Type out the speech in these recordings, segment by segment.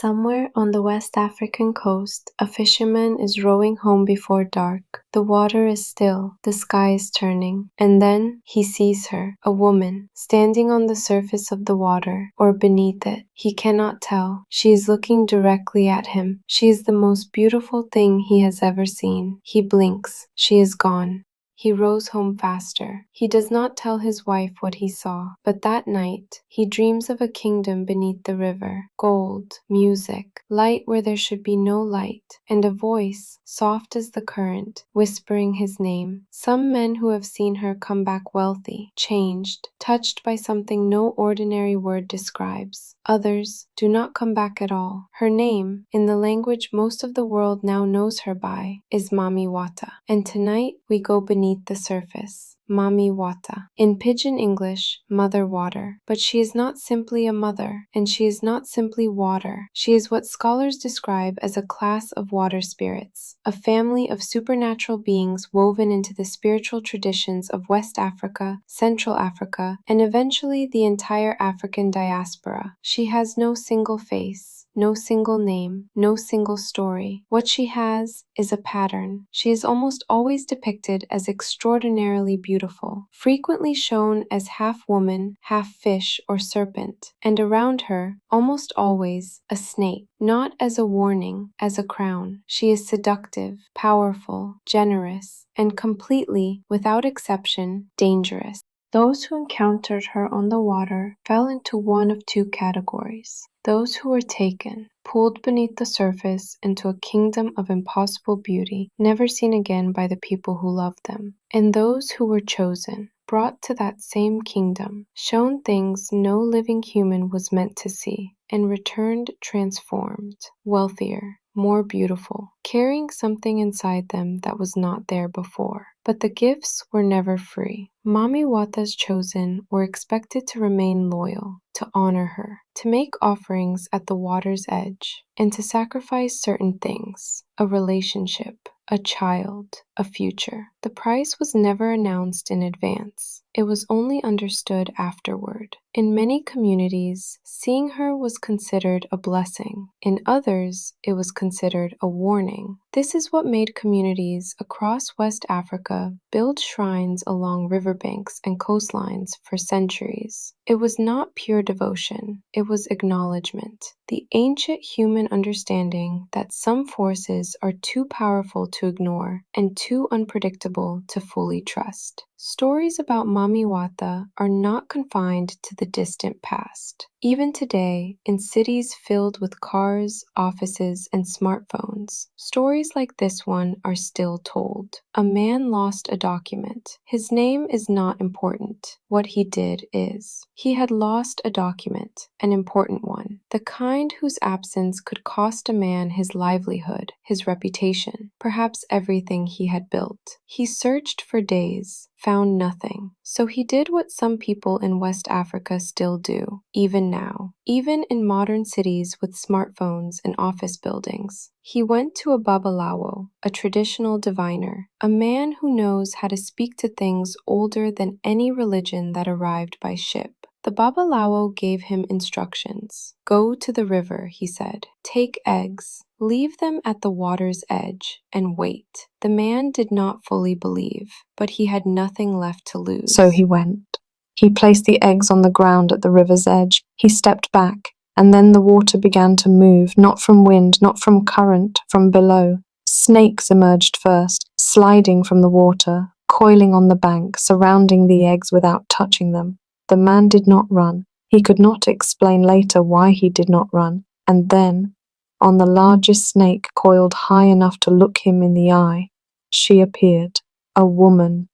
Somewhere on the West African coast, a fisherman is rowing home before dark. The water is still, the sky is turning, and then he sees her, a woman, standing on the surface of the water, or beneath it. He cannot tell. She is looking directly at him. She is the most beautiful thing he has ever seen. He blinks. She is gone. He rows home faster. He does not tell his wife what he saw, but that night he dreams of a kingdom beneath the river, gold, music, light where there should be no light, and a voice, soft as the current, whispering his name. Some men who have seen her come back wealthy, changed, touched by something no ordinary word describes. Others do not come back at all. Her name, in the language most of the world now knows her by, is Mami Wata. And tonight we go beneath the surface. Mami Wata. In Pidgin English, Mother Water. But she is not simply a mother, and she is not simply water. She is what scholars describe as a class of water spirits, a family of supernatural beings woven into the spiritual traditions of West Africa, Central Africa, and eventually the entire African diaspora. She has no single face, no single name, no single story. What she has is a pattern. She is almost always depicted as extraordinarily beautiful, frequently shown as half woman, half fish or serpent, and around her, almost always, a snake, not as a warning, as a crown. She is seductive, powerful, generous, and completely, without exception, dangerous. Those who encountered her on the water fell into one of two categories. Those who were taken, pulled beneath the surface into a kingdom of impossible beauty, never seen again by the people who loved them. And those who were chosen, brought to that same kingdom, shown things no living human was meant to see, and returned transformed, wealthier, more beautiful, carrying something inside them that was not there before. But the gifts were never free. Mami Wata's chosen were expected to remain loyal, to honor her, to make offerings at the water's edge, and to sacrifice certain things, a relationship, a child, a future. The price was never announced in advance. It was only understood afterward. In many communities, seeing her was considered a blessing. In others, it was considered a warning. This is what made communities across West Africa build shrines along riverbanks and coastlines for centuries. It was not pure devotion, it was acknowledgement. The ancient human understanding that some forces are too powerful to ignore and too unpredictable to fully trust. Stories about Mami Wata are not confined to the distant past. Even today, in cities filled with cars, offices, and smartphones, stories like this one are still told. A man lost a document. His name is not important. What he did is. He had lost a document, an important one, the kind whose absence could cost a man his livelihood, his reputation, perhaps everything he had built. He searched for days, found nothing. So he did what some people in West Africa still do, even now. Even in modern cities with smartphones and office buildings. He went to a babalawo, a traditional diviner, a man who knows how to speak to things older than any religion that arrived by ship. The babalawo gave him instructions. Go to the river, he said. Take eggs. Leave them at the water's edge and wait. The man did not fully believe, but he had nothing left to lose. So he went. He placed the eggs on the ground at the river's edge. He stepped back, and then the water began to move, not from wind, not from current, from below. Snakes emerged first, sliding from the water, coiling on the bank, surrounding the eggs without touching them. The man did not run. He could not explain later why he did not run. And then, on the largest snake coiled high enough to look him in the eye, she appeared, a woman,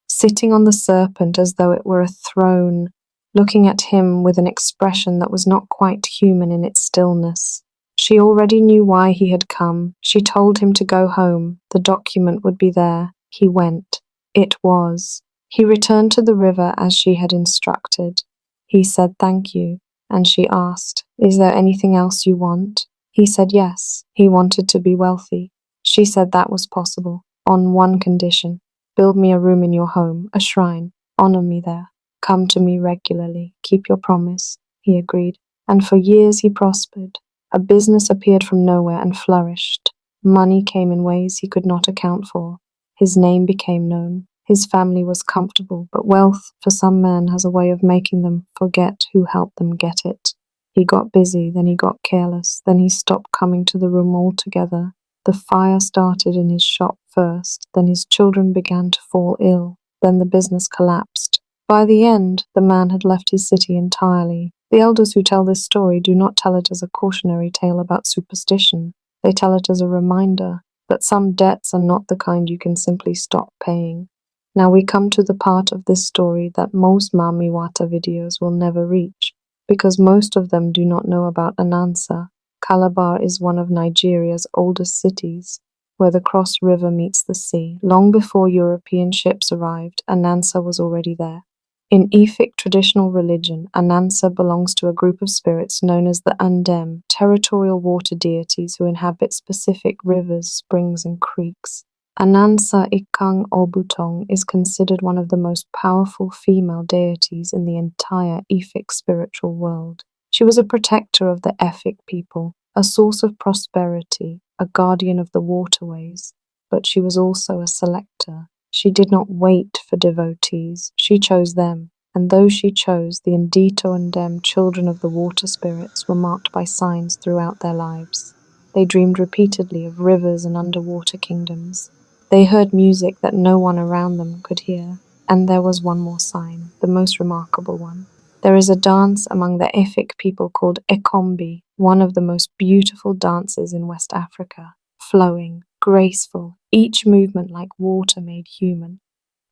sitting on the serpent as though it were a throne, looking at him with an expression that was not quite human in its stillness. She already knew why he had come. She told him to go home. The document would be there. He went. It was. He returned to the river as she had instructed. He said thank you, and she asked, "Is there anything else you want?" He said yes. He wanted to be wealthy. She said that was possible, on one condition. Build me a room in your home, a shrine. Honor me there. Come to me regularly. Keep your promise. He agreed. And for years he prospered. A business appeared from nowhere and flourished. Money came in ways he could not account for. His name became known. His family was comfortable, but wealth for some men has a way of making them forget who helped them get it. He got busy, then he got careless, then he stopped coming to the room altogether. The fire started in his shop first, then his children began to fall ill, then the business collapsed. By the end, the man had left his city entirely. The elders who tell this story do not tell it as a cautionary tale about superstition. They tell it as a reminder that some debts are not the kind you can simply stop paying. Now we come to the part of this story that most Mami Wata videos will never reach, because most of them do not know about Anansa. Calabar is one of Nigeria's oldest cities, where the Cross River meets the sea. Long before European ships arrived, Anansa was already there. In Efik traditional religion, Anansa belongs to a group of spirits known as the Andem, territorial water deities who inhabit specific rivers, springs, and creeks. Anansa Ikang Obutong is considered one of the most powerful female deities in the entire Efik spiritual world. She was a protector of the Efik people, a source of prosperity, a guardian of the waterways, but she was also a selector. She did not wait for devotees, she chose them, and those she chose, the Ndito and Dem, children of the water spirits, were marked by signs throughout their lives. They dreamed repeatedly of rivers and underwater kingdoms. They heard music that no one around them could hear, and there was one more sign, the most remarkable one. There is a dance among the Efik people called Ekombi, one of the most beautiful dances in West Africa, flowing, graceful, each movement like water made human.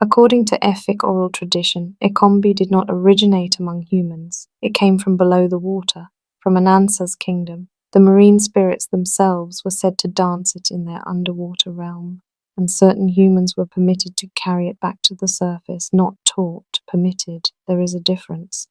According to Efik oral tradition, Ekombi did not originate among humans. It came from below the water, from Anansa's kingdom. The marine spirits themselves were said to dance it in their underwater realm, and certain humans were permitted to carry it back to the surface, not taught, permitted. There is a difference.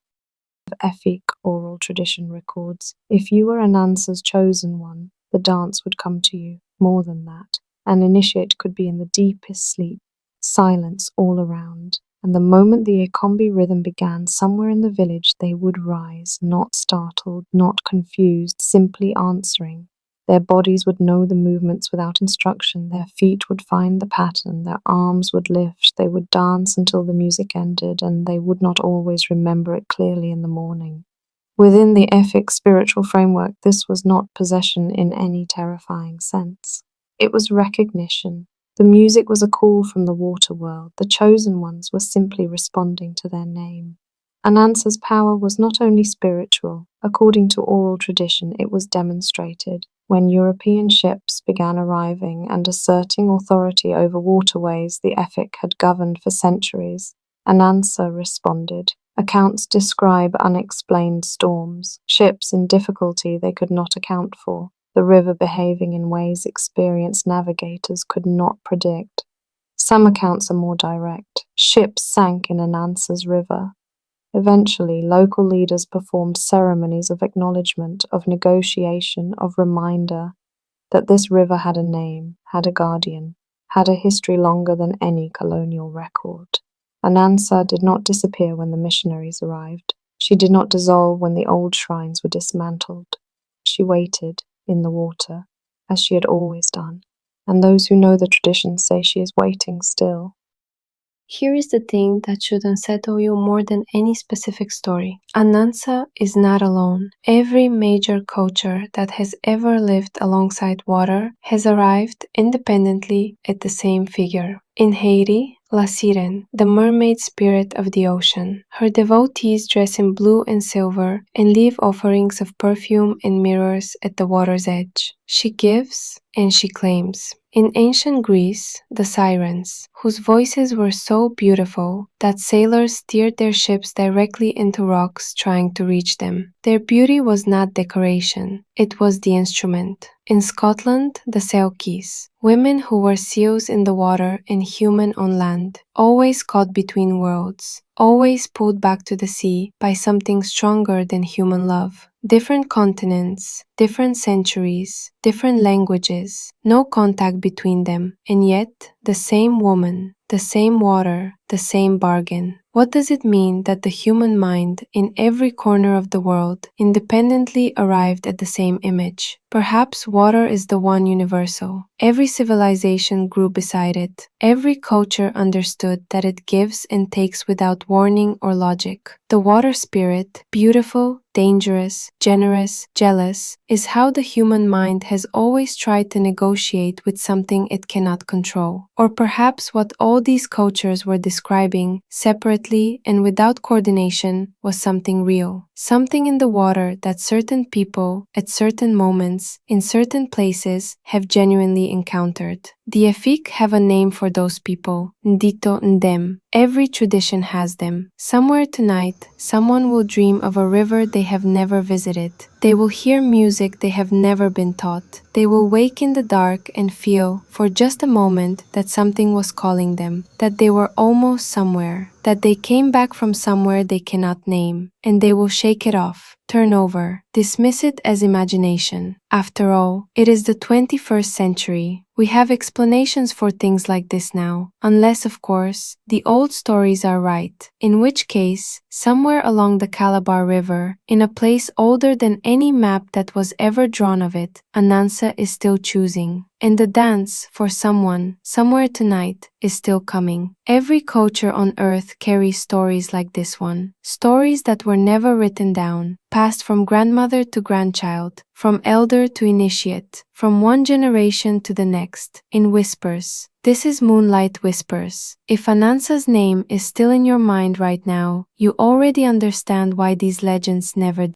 Efik oral tradition records, if you were Anansa's chosen one, the dance would come to you. More than that, an initiate could be in the deepest sleep, silence all around, and the moment the Ekombi rhythm began somewhere in the village, they would rise, not startled, not confused, simply answering. Their bodies would know the movements without instruction, their feet would find the pattern, their arms would lift, they would dance until the music ended, and they would not always remember it clearly in the morning. Within the Efik spiritual framework, this was not possession in any terrifying sense. It was recognition. The music was a call from the water world. The chosen ones were simply responding to their name. Anansa's power was not only spiritual. According to oral tradition, it was demonstrated when European ships began arriving and asserting authority over waterways the Efik had governed for centuries. Anansa responded. Accounts describe unexplained storms, ships in difficulty they could not account for, the river behaving in ways experienced navigators could not predict. Some accounts are more direct. Ships sank in Anansa's river. Eventually, local leaders performed ceremonies of acknowledgement, of negotiation, of reminder that this river had a name, had a guardian, had a history longer than any colonial record. Anansa did not disappear when the missionaries arrived. She did not dissolve when the old shrines were dismantled. She waited in the water, as she had always done, and those who know the tradition say she is waiting still. Here is the thing that should unsettle you more than any specific story. Anansa is not alone. Every major culture that has ever lived alongside water has arrived independently at the same figure. In Haiti, La Sirène, the mermaid spirit of the ocean. Her devotees dress in blue and silver and leave offerings of perfume and mirrors at the water's edge. She gives and she claims. In ancient Greece, the sirens, whose voices were so beautiful that sailors steered their ships directly into rocks trying to reach them. Their beauty was not decoration, it was the instrument. In Scotland, the Selkies, women who were seals in the water and human on land, always caught between worlds, always pulled back to the sea by something stronger than human love. Different continents, different centuries, different languages, no contact between them, and yet the same woman, the same water, the same bargain. What does it mean that the human mind, in every corner of the world, independently arrived at the same image? Perhaps water is the one universal. Every civilization grew beside it. Every culture understood that it gives and takes without warning or logic. The water spirit, beautiful, dangerous, generous, jealous, is how the human mind has always tried to negotiate with something it cannot control. Or perhaps what all these cultures were describing, separately and without coordination, was something real. Something in the water that certain people, at certain moments, in certain places, have genuinely encountered. The Efik have a name for those people, Ndito Ndem. Every tradition has them. Somewhere tonight, someone will dream of a river they have never visited. They will hear music they have never been taught. They will wake in the dark and feel, for just a moment, that something was calling them, that they were almost somewhere, that they came back from somewhere they cannot name, and they will shake it off, turn over, dismiss it as imagination. After all, it is the 21st century. We have explanations for things like this now, unless, of course, the old stories are right, in which case, somewhere along the Calabar River, in a place older than any map that was ever drawn of it, Anansa is still choosing. And the dance, for someone, somewhere tonight, is still coming. Every culture on earth carries stories like this one. Stories that were never written down, passed from grandmother to grandchild, from elder to initiate, from one generation to the next, in whispers. This is Moonlight Whispers. If Anansa's name is still in your mind right now, you already understand why these legends never